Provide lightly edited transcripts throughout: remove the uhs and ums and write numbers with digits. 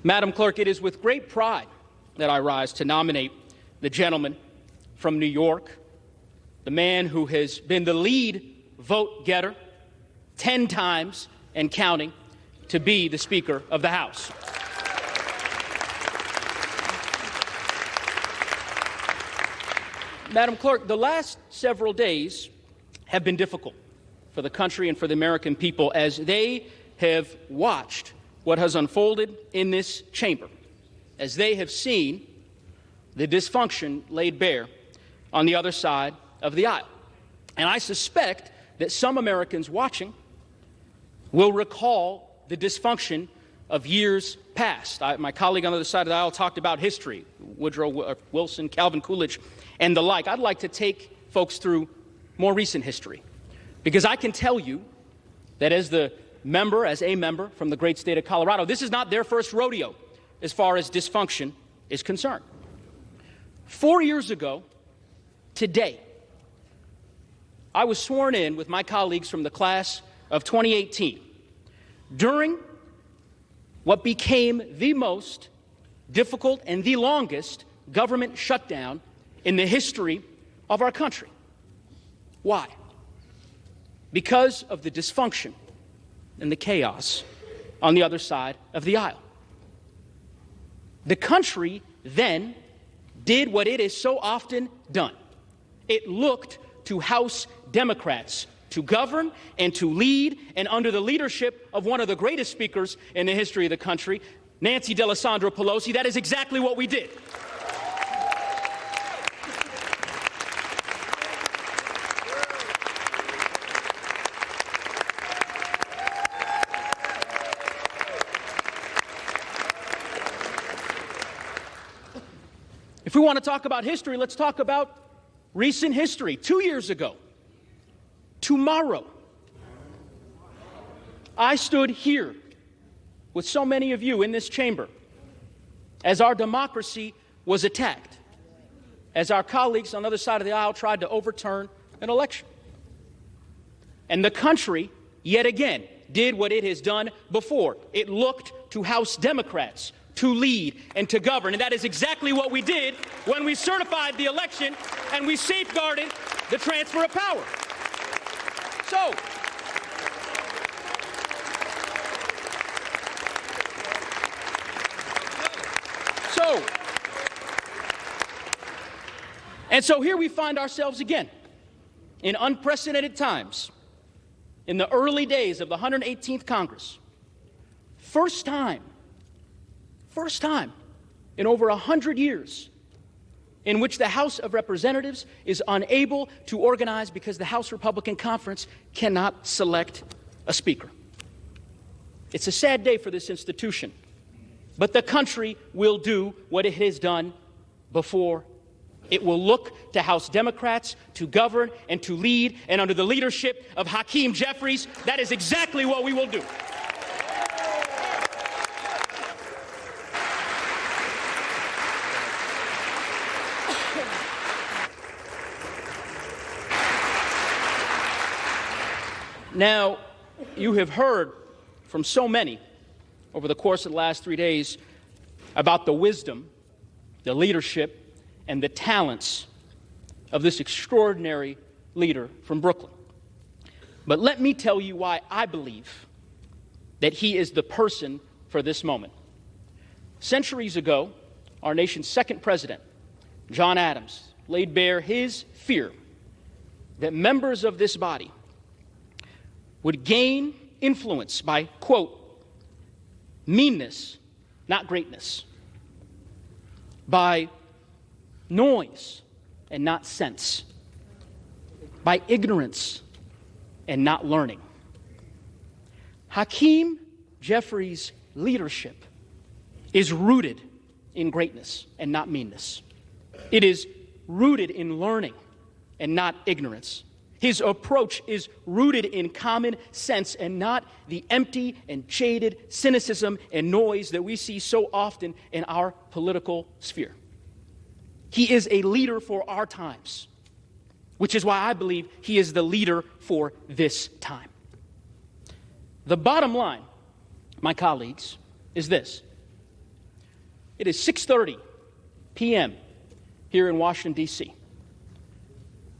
Madam Clerk, it is with great pride that I rise to nominate the gentleman from New York, the man who has been the lead vote getter 10 times and counting, to be the Speaker of the House. Madam Clerk, the last several days have been difficult for the country and for the American people as they have watched what has unfolded in this chamber, as they have seen the dysfunction laid bare on the other side of the aisle. And I suspect that some Americans watching will recall the dysfunction of years past. My colleague on the other side of the aisle talked about history, Woodrow Wilson, Calvin Coolidge, and the like. I'd like to take folks through more recent history, because I can tell you that as a member from the great state of Colorado, this is not their first rodeo as far as dysfunction is concerned. 4 years ago today, I was sworn in with my colleagues from the class of 2018 during what became the most difficult and the longest government shutdown in the history of our country. Why? Because of the dysfunction and the chaos on the other side of the aisle. The country then did what it has so often done. It looked to House Democrats to govern and to lead, and under the leadership of one of the greatest speakers in the history of the country, Nancy Pelosi, that is exactly what we did. If we want to talk about history, let's talk about recent history. 2 years ago, tomorrow, I stood here with so many of you in this chamber as our democracy was attacked, as our colleagues on the other side of the aisle tried to overturn an election. And the country, yet again, did what it has done before. It looked to House Democrats to lead and to govern. And that is exactly what we did when we certified the election and we safeguarded the transfer of power. So here we find ourselves again in unprecedented times in the early days of the 118th Congress. First time in over 100 years in which the House of Representatives is unable to organize because the House Republican Conference cannot select a speaker. It's a sad day for this institution, but the country will do what it has done before. It will look to House Democrats to govern and to lead, and under the leadership of Hakeem Jeffries, that is exactly what we will do. Now, you have heard from so many over the course of the last 3 days about the wisdom, the leadership, and the talents of this extraordinary leader from Brooklyn. But let me tell you why I believe that he is the person for this moment. Centuries ago, our nation's second president, John Adams, laid bare his fear that members of this body would gain influence by, quote, meanness, not greatness, by noise and not sense, by ignorance and not learning. Hakeem Jeffries' leadership is rooted in greatness and not meanness. It is rooted in learning and not ignorance. His approach is rooted in common sense and not the empty and jaded cynicism and noise that we see so often in our political sphere. He is a leader for our times, which is why I believe he is the leader for this time. The bottom line, my colleagues, is this. It is 6:30 p.m. here in Washington, D.C.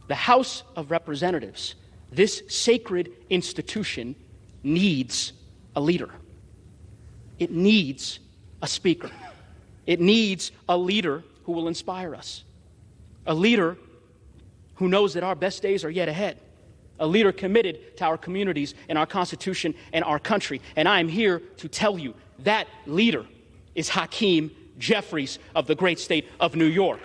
The House of Representatives, this sacred institution, needs a leader. It needs a speaker. It needs a leader who will inspire us. A leader who knows that our best days are yet ahead. A leader committed to our communities and our Constitution and our country. And I am here to tell you that leader is Hakeem Jeffries of the great state of New York.